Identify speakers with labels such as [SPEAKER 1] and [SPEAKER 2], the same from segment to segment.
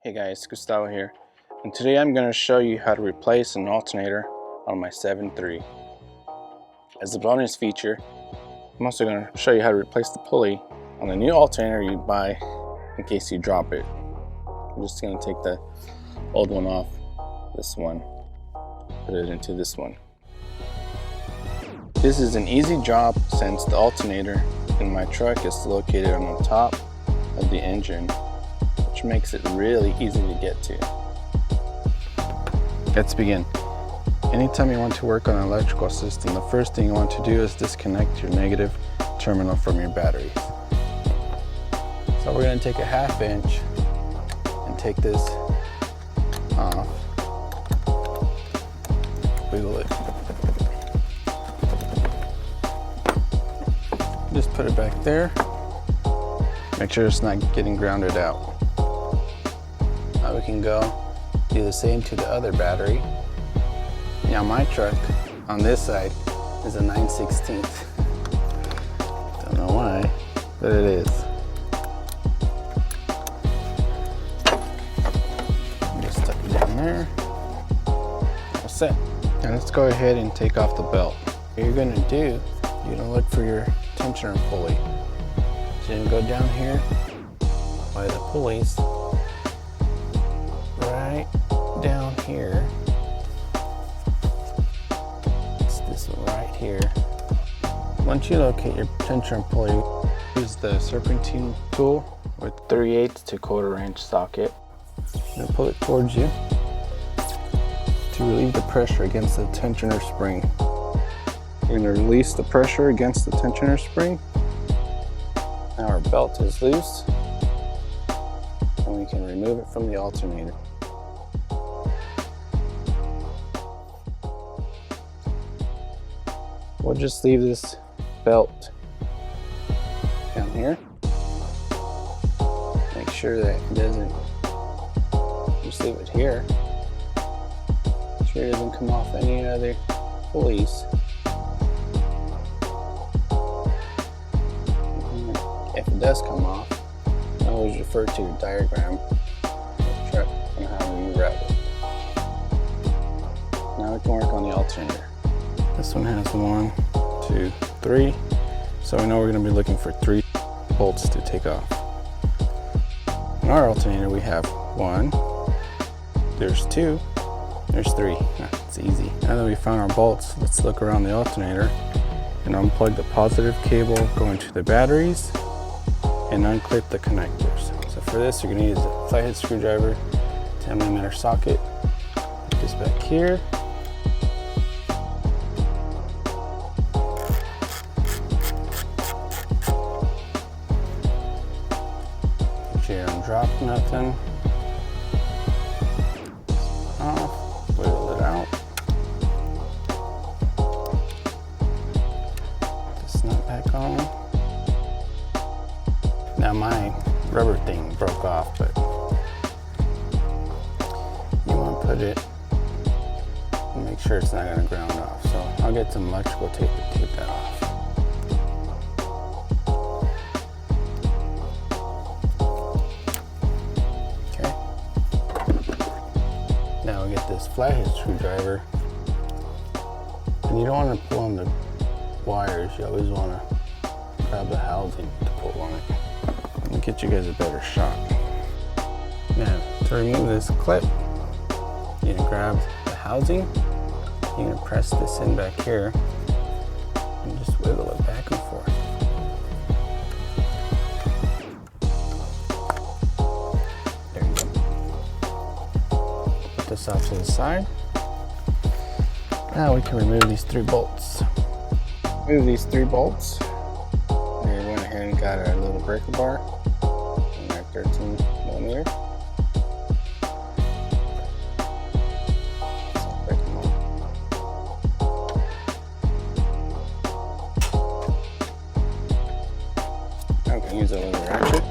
[SPEAKER 1] Hey guys, Gustavo here, and today I'm going to show you how to replace an alternator on my 7.3. As a bonus feature, I'm also going to show you how to replace the pulley on the new alternator you buy in case you drop it. I'm just going to take the old one off this one, put it into this one. This is an easy job since the alternator in my truck is located on the top of the engine, which makes it really easy to get to. Let's begin. Anytime you want to work on an electrical system, the first thing you want to do is disconnect your negative terminal from your batteries. So we're going to take a 1/2 inch and take this off, wiggle it, just put it back there. Make sure it's not getting grounded out. Now we can go do the same to the other battery. Now my truck on this side is a 9/16. Don't know why, but it is. Just tuck it down there. All set. Now let's go ahead and take off the belt. What you're gonna do, you're gonna look for your tensioner pulley. So you're gonna go down here by the pulleys, right down here. It's this one right here. Once you locate your tensioner pulley, use the serpentine tool with 3/8 to 1/4 inch socket. You're gonna pull it towards you to relieve the pressure against the tensioner spring. You're gonna release the pressure against the tensioner spring. Now our belt is loose, and we can remove it from the alternator. We'll just leave this belt down here. Make sure that it doesn't, just leave it here. Make sure it doesn't come off any other pulleys. If it does come off, always refer to your diagram of the truck and how you route it. Now we can work on the alternator. This one has 1, 2, 3, so we know we're going to be looking for 3 bolts to take off. In our alternator we have 1, there's 2, there's 3. It's easy. Now that we found our bolts, let's look around the alternator and unplug the positive cable going to the batteries and unclip the connectors. So for this, you're going to use a flathead screwdriver, 10mm socket. Put this back here. Make sure you don't drop nothing. Off, wiggle it out. Put the snap back on. Now my rubber thing broke off, but you want to put it and make sure it's not going to ground off. So I'll get some electrical tape to tape that off. Okay. Now we get this flathead screwdriver, and you don't want to pull on the wires. You always want to grab the housing to pull on it. Get you guys a better shot. Now, to remove this clip, you're gonna grab the housing, you're gonna press this in back here, and just wiggle it back and forth. There you go. Put this off to the side. Now we can remove these 3 bolts. Remove these 3 bolts. We went ahead and got our little breaker bar. 13mm. Break them off. I'm going to use a little ratchet.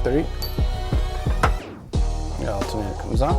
[SPEAKER 1] 3. The alternator comes on.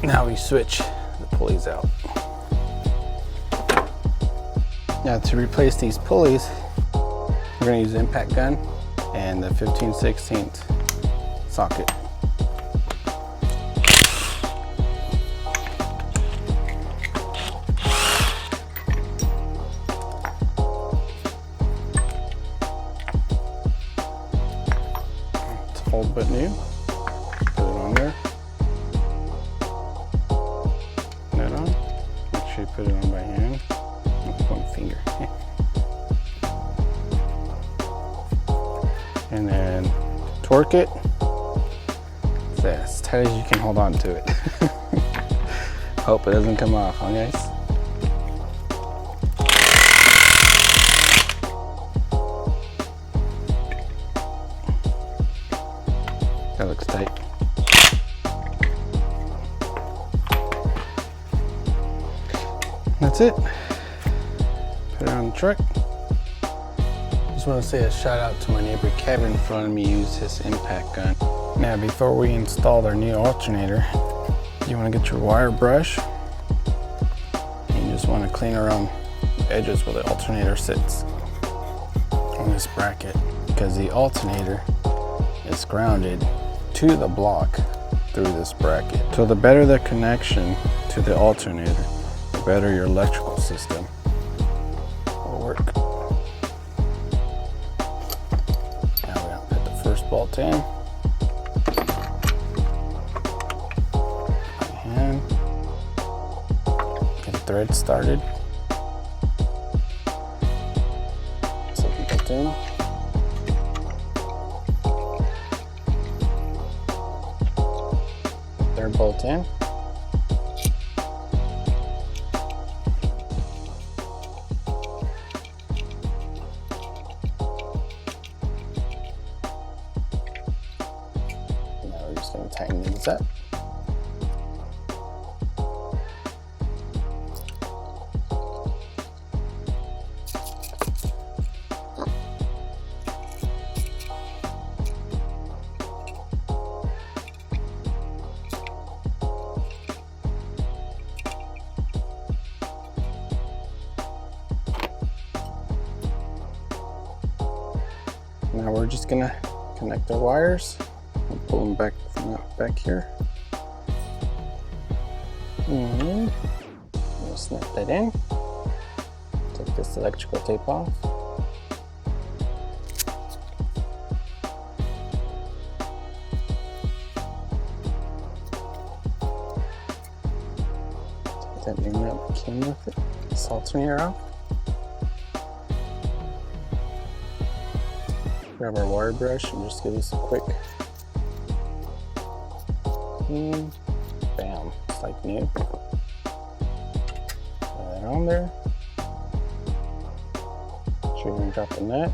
[SPEAKER 1] Now we switch the pulleys out. Now to replace these pulleys, we're going to use the impact gun and the 15/16 socket. It's old but new. Put it on there. That on. Make sure you put it on by hand. One finger. And then torque it. So as tight as you can hold on to it. Hope it doesn't come off, huh guys? That looks tight. That's it. Put it on the truck. Just want to say a shout out to my neighbor Kevin for letting me use his impact gun. Now before we install our new alternator, you want to get your wire brush and you just want to clean around the edges where the alternator sits on this bracket, because the alternator is grounded to the block through this bracket. So the better the connection to the alternator, the better your electrical system will work. Now we're going to put the first bolt in. By hand. Get the thread started. Second bolt in. Third bolt in. Now we're just going to tighten these up. Now we're just gonna connect our wires and pull them back from back here. And we'll snap that in. Take this electrical tape off. Take that new nut that came with it. This alternator off. Grab our wire brush and just give this a quick clean. Bam, it's like new. Put that on there. Make sure you're gonna drop the nut.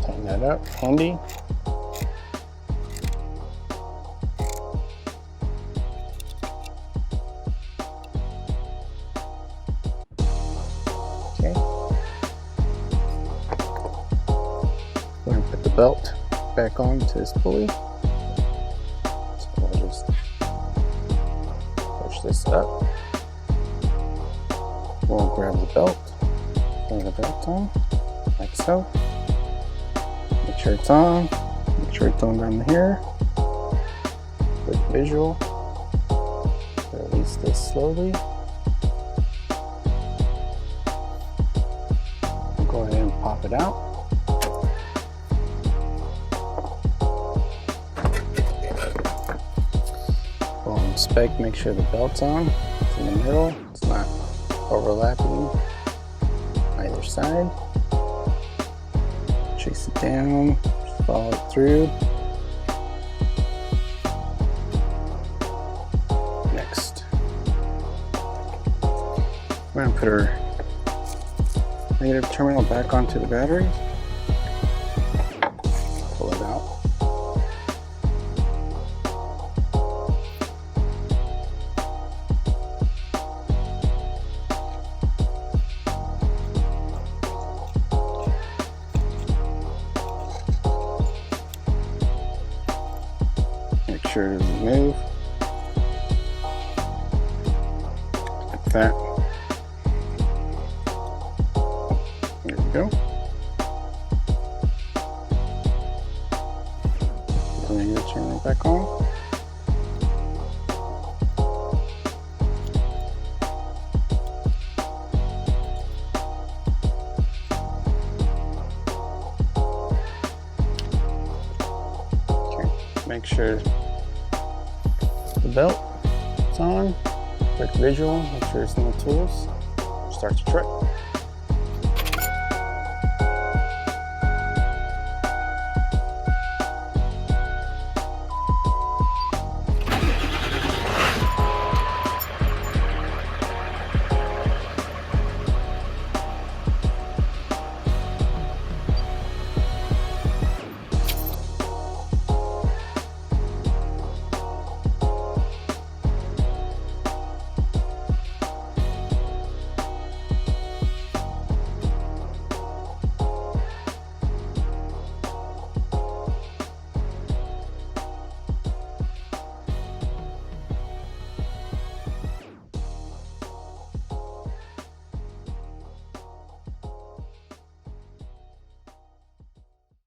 [SPEAKER 1] Tighten that up, handy. We're going to put the belt back on to this pulley. So we'll just push this up. We'll grab the belt, bring the belt on, like so. Make sure it's on. Make sure it's on down here. Quick visual. Release this slowly. Go ahead and pop it out. We'll inspect, make sure the belt's on. It's in the middle. It's not overlapping either side. Chase it down. Just follow it through. Next, we're going to put our negative terminal back onto the battery. Pull it out. that. There we go. Then you're going to turn it back on. Make sure the belt is on. Quick visual, make sure there's no tools. Start the truck.